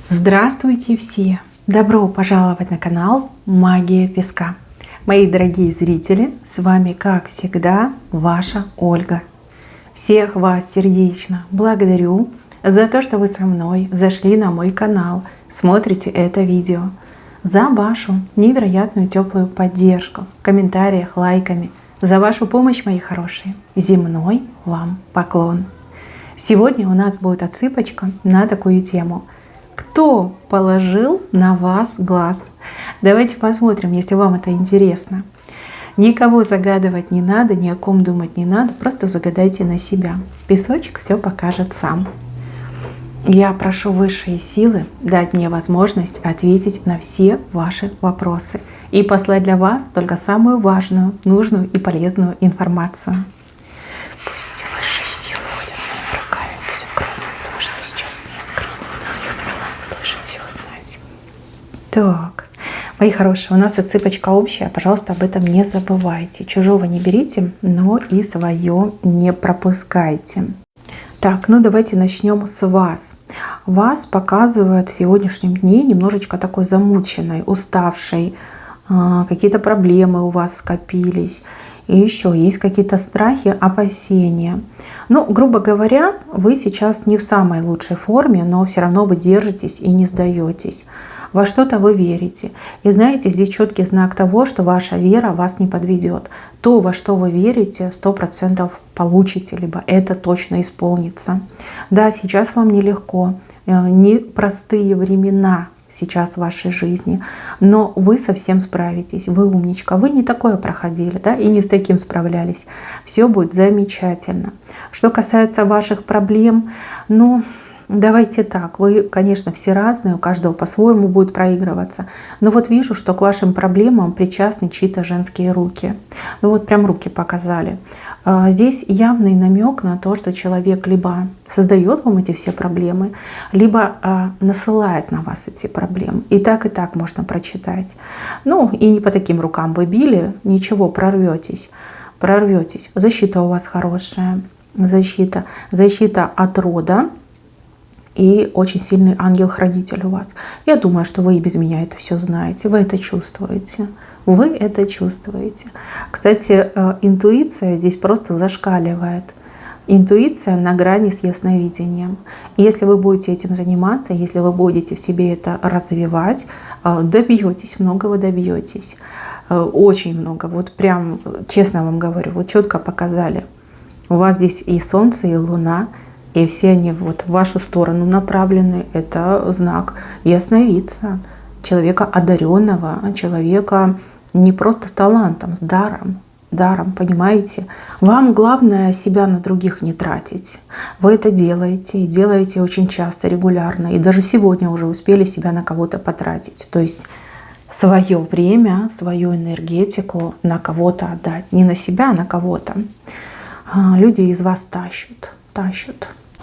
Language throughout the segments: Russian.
Здравствуйте все! Добро пожаловать на канал Магия Песка. Мои дорогие зрители, с вами как всегда ваша Ольга. Всех вас сердечно благодарю за то, что вы со мной зашли на мой канал, смотрите это видео, за вашу невероятную теплую поддержку в комментариях, лайками, за вашу помощь, мои хорошие. Земной вам поклон. Сегодня у нас будет отсыпочка на такую тему. Кто положил на вас глаз? Давайте посмотрим, если вам это интересно. Никого загадывать не надо, ни о ком думать не надо, просто загадайте на себя. Песочек все покажет сам. Я прошу высшие силы дать мне возможность ответить на все ваши вопросы и послать для вас только самую важную, нужную и полезную информацию. Пусть высшие силы ходят моими руками, пусть аккуратно, потому что сейчас не скрыто. Слышит силы знать. Так, мои хорошие, у нас отсыпочка общая, пожалуйста, об этом не забывайте. Чужого не берите, но и свое не пропускайте. Так, ну давайте начнем с вас. Вас показывают в сегодняшнем дне немножечко такой замученной, уставшей, какие-то проблемы у вас скопились. И еще есть какие-то страхи, опасения. Ну, грубо говоря, вы сейчас не в самой лучшей форме, но все равно вы держитесь и не сдаетесь. Во что-то вы верите. И знаете, здесь четкий знак того, что ваша вера вас не подведет. То, во что вы верите, 100% получите, либо это точно исполнится. Да, сейчас вам нелегко, непростые времена сейчас в вашей жизни, но вы совсем справитесь, вы умничка, вы не такое проходили, да, и не с таким справлялись. Все будет замечательно. Что касается ваших проблем, ну, давайте так, вы, конечно, все разные, у каждого по-своему будет проигрываться, но вот вижу, что к вашим проблемам причастны чьи-то женские руки. Ну вот прям руки показали. Здесь явный намек на то, что человек либо создает вам эти все проблемы, либо насылает на вас эти проблемы. И так можно прочитать. Ну и не по таким рукам вы били, ничего, прорветесь. Защита у вас хорошая, защита от рода. И очень сильный ангел-хранитель у вас. Я думаю, что вы и без меня это все знаете. Вы это чувствуете. Вы это чувствуете. Кстати, интуиция здесь просто зашкаливает. Интуиция на грани с ясновидением. И если вы будете этим заниматься, если вы будете в себе это развивать, добьетесь, многого добьетесь. Очень много. Вот прям, честно вам говорю, вот четко показали. У вас здесь и солнце, и луна. И все они вот в вашу сторону направлены. Это знак ясновидца, человека одаренного, человека не просто с талантом, с даром. Понимаете? Вам главное себя на других не тратить. Вы это делаете, и делаете очень часто, регулярно. И даже сегодня уже успели себя на кого-то потратить. То есть свое время, свою энергетику на кого-то отдать. Не на себя, а на кого-то. Люди из вас тащат.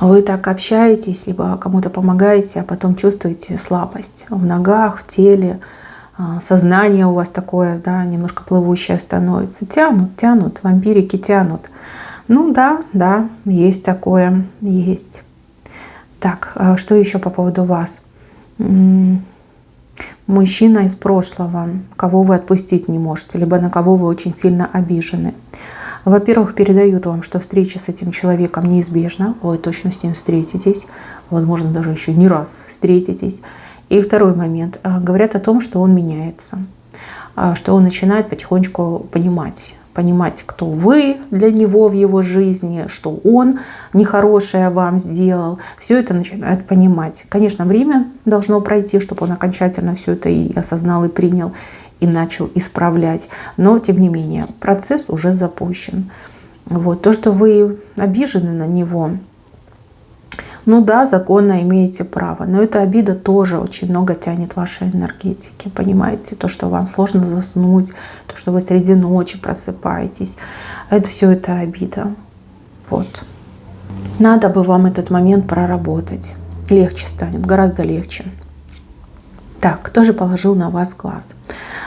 Вы так общаетесь, либо кому-то помогаете, а потом чувствуете слабость в ногах, в теле, сознание у вас такое, да, немножко плывущее становится. Тянут, вампирики тянут. Ну да, есть такое, есть. Так, что еще по поводу вас? Мужчина из прошлого, кого вы отпустить не можете, либо на кого вы очень сильно обижены. Во-первых, передают вам, что встреча с этим человеком неизбежна, вы точно с ним встретитесь, возможно, даже еще не раз встретитесь. И второй момент, говорят о том, что он меняется, что он начинает потихонечку понимать, кто вы для него в его жизни, что он нехорошее вам сделал. Все это начинает понимать. Конечно, время должно пройти, чтобы он окончательно все это и осознал, и принял, и начал исправлять. Но, тем не менее, процесс уже запущен. Вот. То, что вы обижены на него, ну да, законно имеете право. Но эта обида тоже очень много тянет вашей энергетики. Понимаете? То, что вам сложно заснуть, то, что вы среди ночи просыпаетесь. Это все это обида. Вот. Надо бы вам этот момент проработать. Легче станет, гораздо легче. Так, кто же положил на вас глаз?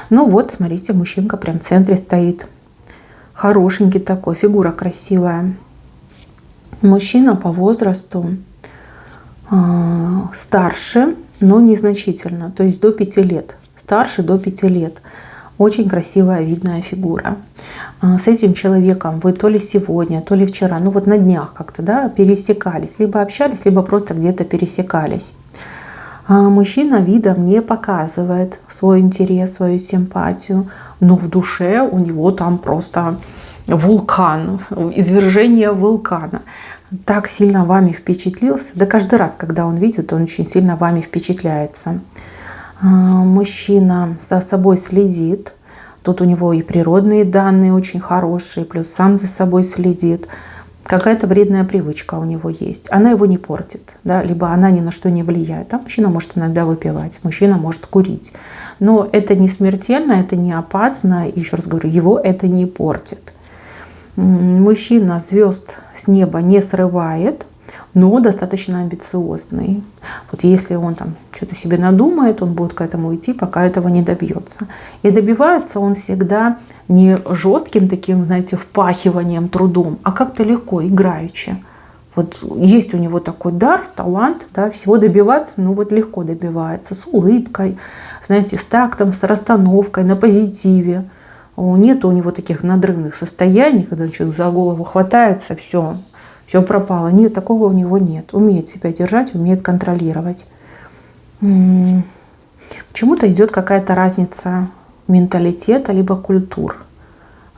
Ну вот, смотрите, мужчинка прям в центре стоит. Хорошенький такой, фигура красивая. Мужчина по возрасту старше, но незначительно, то есть до 5 лет, старше до 5 лет. Очень красивая, видная фигура. С этим человеком вы то ли сегодня, то ли вчера, ну вот на днях как-то, да, пересекались, либо общались, либо просто где-то пересекались. Мужчина видом не показывает свой интерес, свою симпатию, но в душе у него там просто вулкан, извержение вулкана. Так сильно вами впечатлился. Да каждый раз, когда он видит, он очень сильно вами впечатляется. Мужчина за собой следит. Тут у него и природные данные очень хорошие, плюс сам за собой следит. Какая-то вредная привычка у него есть. Она его не портит, да? Либо она ни на что не влияет. А мужчина может иногда выпивать, мужчина может курить. Но это не смертельно, это не опасно. И еще раз говорю, его это не портит. Мужчина звезд с неба не срывает, но достаточно амбициозный. Вот если он там что-то себе надумает, он будет к этому идти, пока этого не добьется. И добивается он всегда не жестким таким, знаете, впахиванием, трудом, а как-то легко, играючи. Вот есть у него такой дар, талант, да, всего добиваться, ну вот легко добивается, с улыбкой, знаете, с тактом, с расстановкой, на позитиве. Нет у него таких надрывных состояний, когда человек за голову хватается, все пропало. Нет, такого у него нет. Умеет себя держать, умеет контролировать. Почему-то идет какая-то разница менталитета либо культур.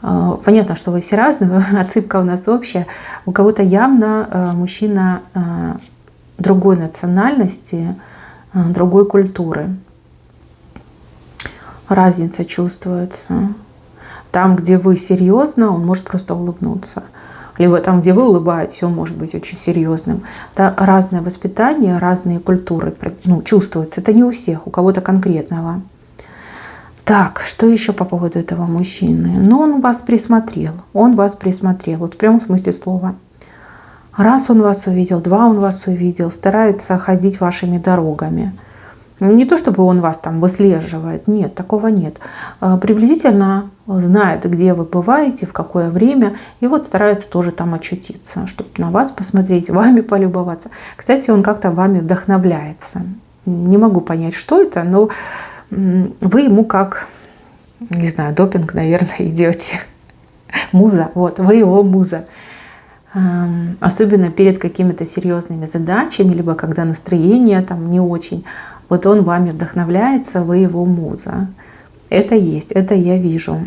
Понятно, что вы все разные, отсыпка у нас общая. У кого-то явно мужчина другой национальности, другой культуры. Разница чувствуется. Там, где вы серьезно, он может просто улыбнуться. Либо там, где вы улыбаетесь, он может быть очень серьезным. Это разное воспитание, разные культуры чувствуются. Это не у всех, у кого-то конкретного. Так, что еще по поводу этого мужчины? Ну, он вас присмотрел. Он вас присмотрел. Вот в прямом смысле слова. Раз он вас увидел, два он вас увидел, старается ходить вашими дорогами. Не то, чтобы он вас там выслеживает, нет, такого нет. Приблизительно знает, где вы бываете, в какое время, и вот старается тоже там очутиться, чтобы на вас посмотреть, вами полюбоваться. Кстати, он как-то вами вдохновляется. Не могу понять, что это, но вы ему как, не знаю, допинг, наверное, идете. Муза, вот, вы его муза. Особенно перед какими-то серьезными задачами, либо когда настроение там не очень. Вот он вами вдохновляется, вы его муза. Это есть, это я вижу.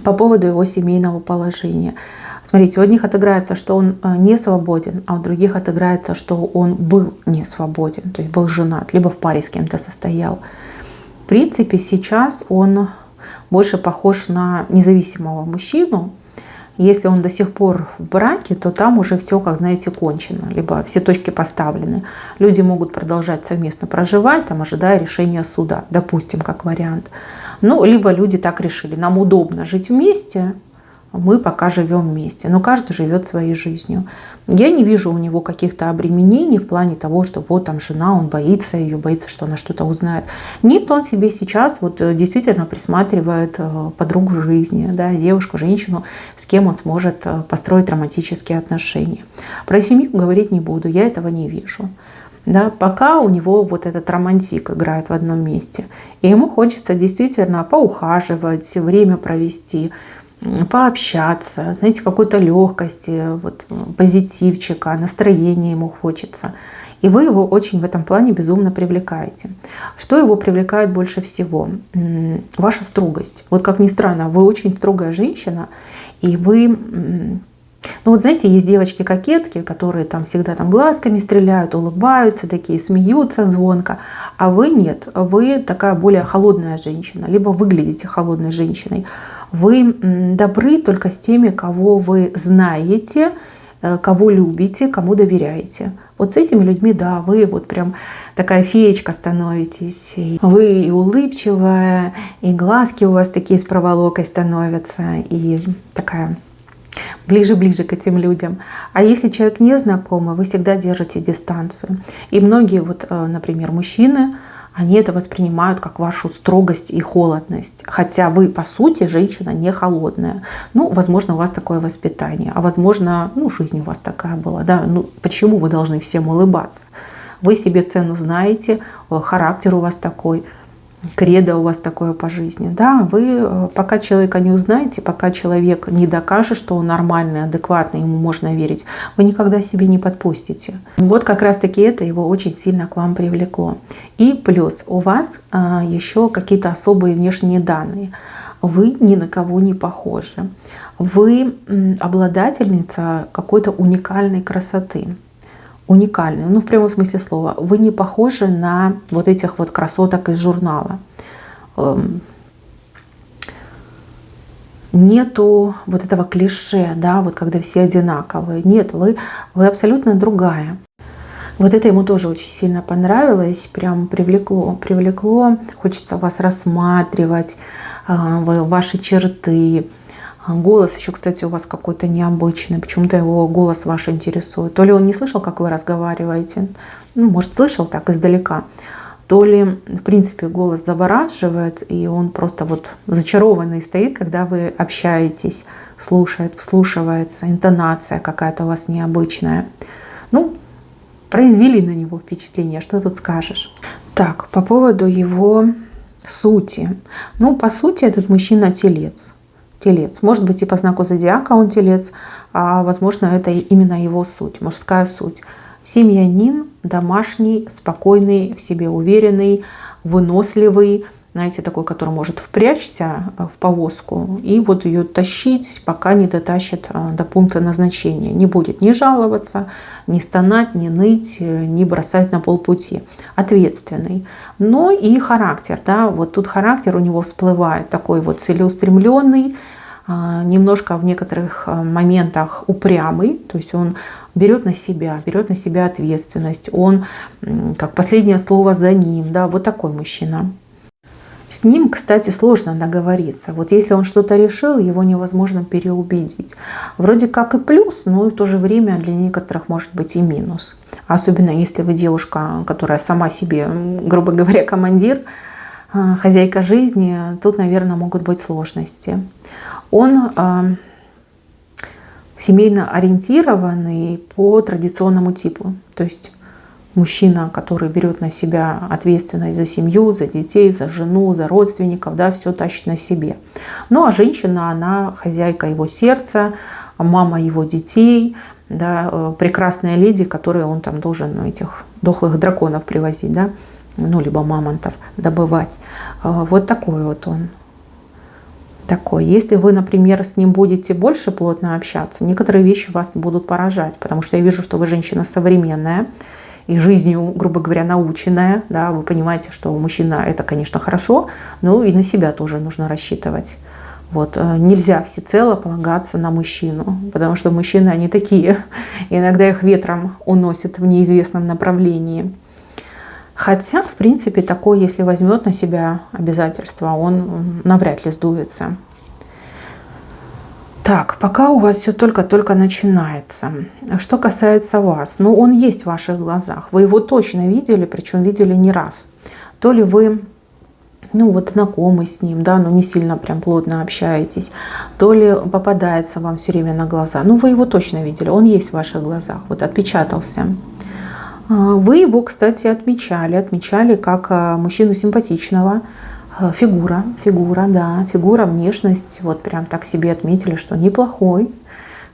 По поводу его семейного положения. Смотрите, у одних отыграется, что он не свободен, а у других отыграется, что он был не свободен, то есть был женат, либо в паре с кем-то состоял. В принципе, сейчас он больше похож на независимого мужчину. Если он до сих пор в браке, то там уже все, как знаете, кончено, либо все точки поставлены. Люди могут продолжать совместно проживать, там, ожидая решения суда, допустим, как вариант. Ну, либо люди так решили, нам удобно жить вместе, мы пока живем вместе, но каждый живет своей жизнью. Я не вижу у него каких-то обременений в плане того, что вот там жена, он боится ее, боится, что она что-то узнает. Нет, он себе сейчас вот действительно присматривает подругу жизни, да, девушку, женщину, с кем он сможет построить романтические отношения. Про семью говорить не буду, я этого не вижу. Да, пока у него вот этот романтик играет в одном месте. И ему хочется действительно поухаживать, время провести, пообщаться, знаете, какой-то легкости, вот, позитивчика, настроения ему хочется. И вы его очень в этом плане безумно привлекаете. Что его привлекает больше всего? Ваша строгость. Вот как ни странно, вы очень строгая женщина, и вы... Ну вот знаете, есть девочки-кокетки, которые там всегда там глазками стреляют, улыбаются, такие смеются звонко, а вы нет, вы такая более холодная женщина, либо выглядите холодной женщиной. Вы добры только с теми, кого вы знаете, кого любите, кому доверяете. Вот с этими людьми, да, вы вот прям такая феечка становитесь. И вы и улыбчивая, и глазки у вас такие с проволокой становятся, и такая... ближе-ближе к этим людям. А если человек незнакомый, вы всегда держите дистанцию. И многие, вот, например, мужчины, они это воспринимают как вашу строгость и холодность. Хотя вы, по сути, женщина не холодная. Ну, возможно, у вас такое воспитание. А возможно, ну, жизнь у вас такая была. Да? Ну, почему вы должны всем улыбаться? Вы себе цену знаете, характер у вас такой, кредо у вас такое по жизни. Да, вы пока человека не узнаете, пока человек не докажет, что он нормальный, адекватный, ему можно верить, вы никогда себе не подпустите. Вот как раз-таки это его очень сильно к вам привлекло. И плюс у вас еще какие-то особые внешние данные. Вы ни на кого не похожи. Вы обладательница какой-то уникальной красоты. Уникальный, ну в прямом смысле слова. Вы не похожи на вот этих вот красоток из журнала. Нету вот этого клише, да, вот когда все одинаковые. Нет, вы абсолютно другая. Вот это ему тоже очень сильно понравилось, прям привлекло. Хочется вас рассматривать, ваши черты. Голос еще, кстати, у вас какой-то необычный. Почему-то его голос ваш интересует. То ли он не слышал, как вы разговариваете, ну, может, слышал так издалека, то ли, в принципе, голос завораживает, и он просто вот зачарованный стоит, когда вы общаетесь, слушает, вслушивается, интонация какая-то у вас необычная. Ну, произвели на него впечатление, что тут скажешь. Так, по поводу его сути. Ну, по сути, этот мужчина телец. Телец. Может быть, и по знаку зодиака он телец, а возможно, это именно его суть, мужская суть. Семьянин, домашний, спокойный, в себе уверенный, выносливый, знаете, такой, который может впрячься в повозку и вот ее тащить, пока не дотащит до пункта назначения. Не будет ни жаловаться, ни стонать, ни ныть, ни бросать на полпути. Ответственный. Но и характер, да, вот тут характер у него всплывает, такой вот целеустремленный, немножко в некоторых моментах упрямый, то есть он берет на себя ответственность, он как последнее слово за ним, да, вот такой мужчина. С ним, кстати, сложно договориться. Вот если он что-то решил, его невозможно переубедить. Вроде как и плюс, но и в то же время для некоторых может быть и минус. Особенно если вы девушка, которая сама себе, грубо говоря, командир, хозяйка жизни, тут, наверное, могут быть сложности. Он семейно ориентированный по традиционному типу. То есть мужчина, который берет на себя ответственность за семью, за детей, за жену, за родственников, да, все тащит на себе. Ну а женщина, она хозяйка его сердца, мама его детей, да, прекрасная леди, которой он там должен этих дохлых драконов привозить, да, ну либо мамонтов добывать. Вот такой вот он. Такой. Если вы, например, с ним будете больше плотно общаться, некоторые вещи вас будут поражать, потому что я вижу, что вы женщина современная и жизнью, грубо говоря, наученная. Да, вы понимаете, что мужчина — это, конечно, хорошо, но и на себя тоже нужно рассчитывать. Вот. Нельзя всецело полагаться на мужчину, потому что мужчины, они такие. Иногда их ветром уносят в неизвестном направлении. Хотя, в принципе, такой, если возьмет на себя обязательства, он навряд ли сдуется. Так, пока у вас все только-только начинается. Что касается вас, ну, он есть в ваших глазах. Вы его точно видели, причем видели не раз. То ли вы, ну, вот знакомы с ним, да, но не сильно прям плотно общаетесь, то ли попадается вам все время на глаза. Ну, вы его точно видели, он есть в ваших глазах, вот отпечатался. Вы его, кстати, отмечали как мужчину симпатичного. Фигура, да, фигура, внешность, вот прям так себе отметили, что неплохой.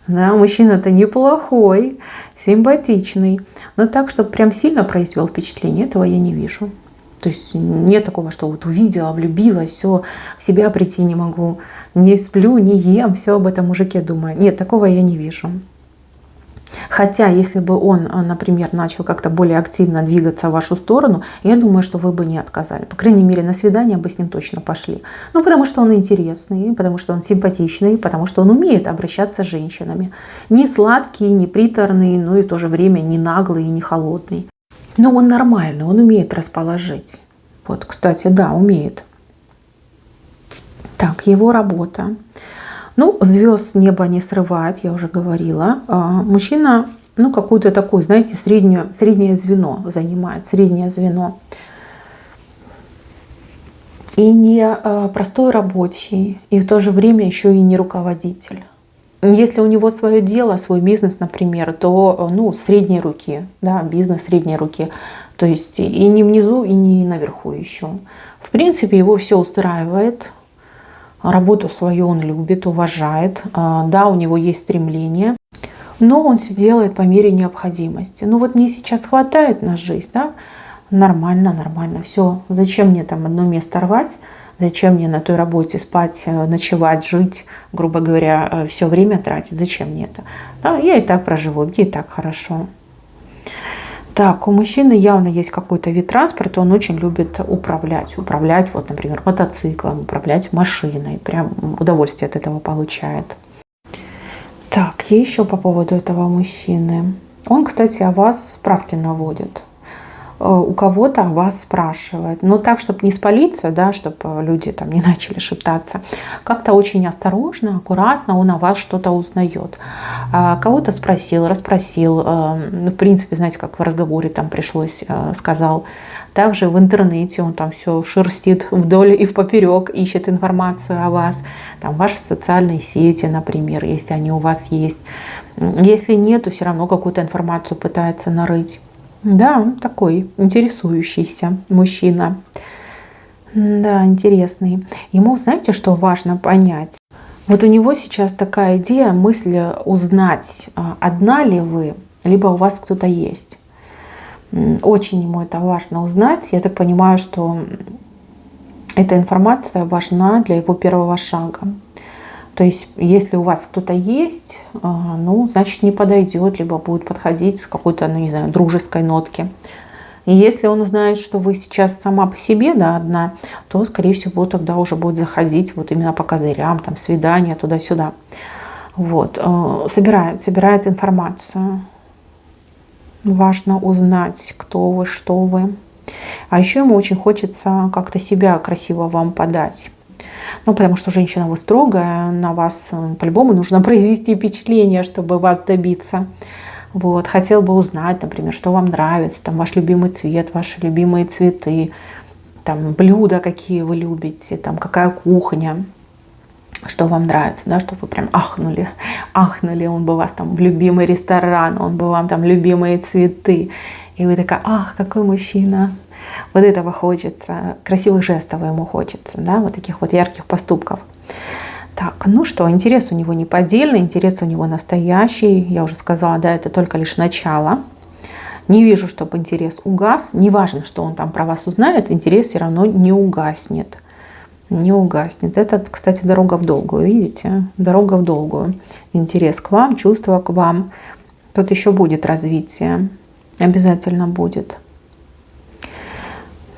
Да, мужчина-то неплохой, симпатичный. Но так, чтобы прям сильно произвел впечатление, этого я не вижу. То есть нет такого, что вот увидела, влюбилась, все, в себя прийти не могу, не сплю, не ем, все об этом мужике думаю. Нет, такого я не вижу. Хотя, если бы он, например, начал как-то более активно двигаться в вашу сторону, я думаю, что вы бы не отказали. По крайней мере, на свидание бы с ним точно пошли. Ну, потому что он интересный, потому что он симпатичный, потому что он умеет обращаться с женщинами. Не сладкий, не приторный, но и в то же время не наглый и не холодный. Но он нормальный, он умеет расположить. Вот, кстати, да, умеет. Так, его работа. Ну, звезд с неба не срывает, я уже говорила. Мужчина, ну, какую-то такую, знаете, среднее звено занимает, среднее звено. И не простой рабочий, и в то же время еще и не руководитель. Если у него свое дело, свой бизнес, например, то средней руки, да, бизнес средней руки. То есть и не внизу, и не наверху еще. В принципе, его все устраивает. Работу свою он любит, уважает. Да, у него есть стремление. Но он все делает по мере необходимости. Ну вот мне сейчас хватает на жизнь, да? Нормально, нормально. Все. Зачем мне там одно место рвать? Зачем мне на той работе спать, ночевать, жить, грубо говоря, все время тратить? Зачем мне это? Да, я и так проживу, мне и так хорошо. Так, у мужчины явно есть какой-то вид транспорта, он очень любит управлять. Управлять, вот, например, мотоциклом, управлять машиной. Прям удовольствие от этого получает. Так, еще по поводу этого мужчины. Он, кстати, о вас справки наводит. У кого-то о вас спрашивает. Но так, чтобы не спалиться, да, чтобы люди там не начали шептаться. Как-то очень осторожно, аккуратно он о вас что-то узнает. Кого-то спросил, расспросил. В принципе, знаете, как в разговоре там пришлось, сказал. Также в интернете он там все шерстит вдоль и впоперек, ищет информацию о вас. Там ваши социальные сети, например, если они у вас есть. Если нет, то все равно какую-то информацию пытается нарыть. Да, такой интересующийся мужчина. Да, интересный. Ему, знаете, что важно понять? Вот у него сейчас такая идея, мысль узнать, одна ли вы, либо у вас кто-то есть. Очень ему это важно узнать. Я так понимаю, что эта информация важна для его первого шага. То есть, если у вас кто-то есть, значит, не подойдет, либо будет подходить с какой-то, дружеской нотки. И если он узнает, что вы сейчас сама по себе, да, одна, то, скорее всего, тогда уже будет заходить вот именно по козырям, там, свидания, туда-сюда. Вот. Собирает информацию. Важно узнать, кто вы, что вы. А еще ему очень хочется как-то себя красиво вам подать. Потому что женщина вы строгая, на вас по-любому нужно произвести впечатление, чтобы вас добиться. Вот. Хотел бы узнать, например, что вам нравится, там, ваш любимый цвет, ваши любимые цветы, там, блюда, какие вы любите, там, какая кухня, что вам нравится, да, чтобы вы прям ахнули, он бы вас там в любимый ресторан, он бы вам там любимые цветы. И вы такая, ах, какой мужчина. Вот этого хочется, красивых жестов ему хочется, да, вот таких вот ярких поступков. Так, что, интерес у него неподдельный, интерес у него настоящий. Я уже сказала, да, это только лишь начало. Не вижу, чтобы интерес угас. Неважно, что он там про вас узнает, интерес все равно не угаснет. Не угаснет. Это, кстати, дорога в долгую, видите? Дорога в долгую. Интерес к вам, чувство к вам. Тут еще будет развитие. Обязательно будет.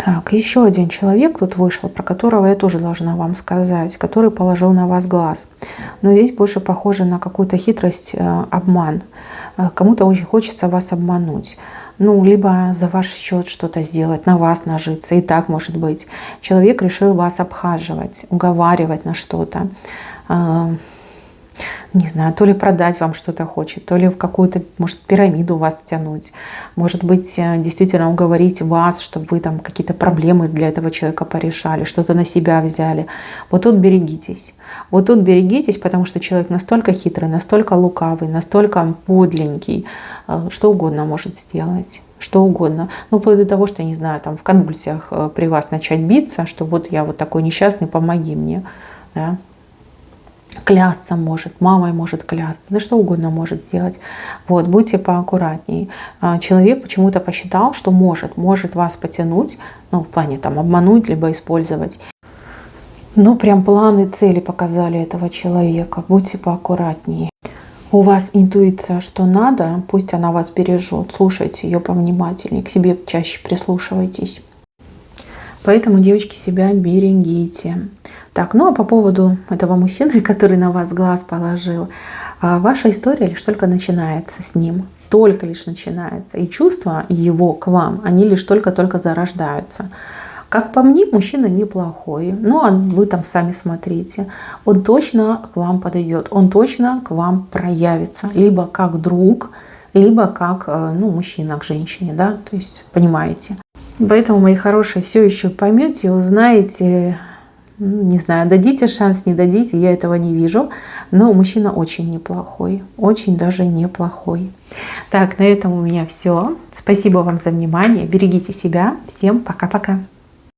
Так, еще один человек тут вышел, про которого я тоже должна вам сказать, который положил на вас глаз. Но здесь больше похоже на какую-то хитрость, обман. Кому-то очень хочется вас обмануть. Либо за ваш счет что-то сделать, на вас нажиться. И так может быть. Человек решил вас обхаживать, уговаривать на что-то. Не знаю, то ли продать вам что-то хочет, то ли в какую-то, может, пирамиду вас втянуть. Может быть, действительно уговорить вас, чтобы вы там какие-то проблемы для этого человека порешали, что-то на себя взяли. Вот тут берегитесь. Вот тут берегитесь, потому что человек настолько хитрый, настолько лукавый, настолько подленький, что угодно может сделать. Что угодно. Вплоть до того, что, я не знаю, там в конвульсиях при вас начать биться, что вот я вот такой несчастный, помоги мне. Да? Клясться может, мамой может клясться, да что угодно может сделать. Вот, будьте поаккуратнее. Человек почему-то посчитал, что может вас потянуть, в плане там обмануть, либо использовать. Прям планы, цели показали этого человека. Будьте поаккуратнее. У вас интуиция, что надо, пусть она вас бережет. Слушайте ее повнимательнее, к себе чаще прислушивайтесь. Поэтому, девочки, себя берегите. Так, а по поводу этого мужчины, который на вас глаз положил, ваша история лишь только начинается с ним. Только лишь начинается. И чувства его к вам, они лишь только-только зарождаются. Как по мне, мужчина неплохой. А вы там сами смотрите. Он точно к вам подойдет. Он точно к вам проявится. Либо как друг, либо как мужчина к женщине. Да? То есть, понимаете. Поэтому, мои хорошие, все еще поймете, узнаете, Не знаю, дадите шанс, не дадите, я этого не вижу. Но мужчина очень неплохой, очень даже неплохой. Так, на этом у меня все. Спасибо вам за внимание. Берегите себя. Всем пока-пока.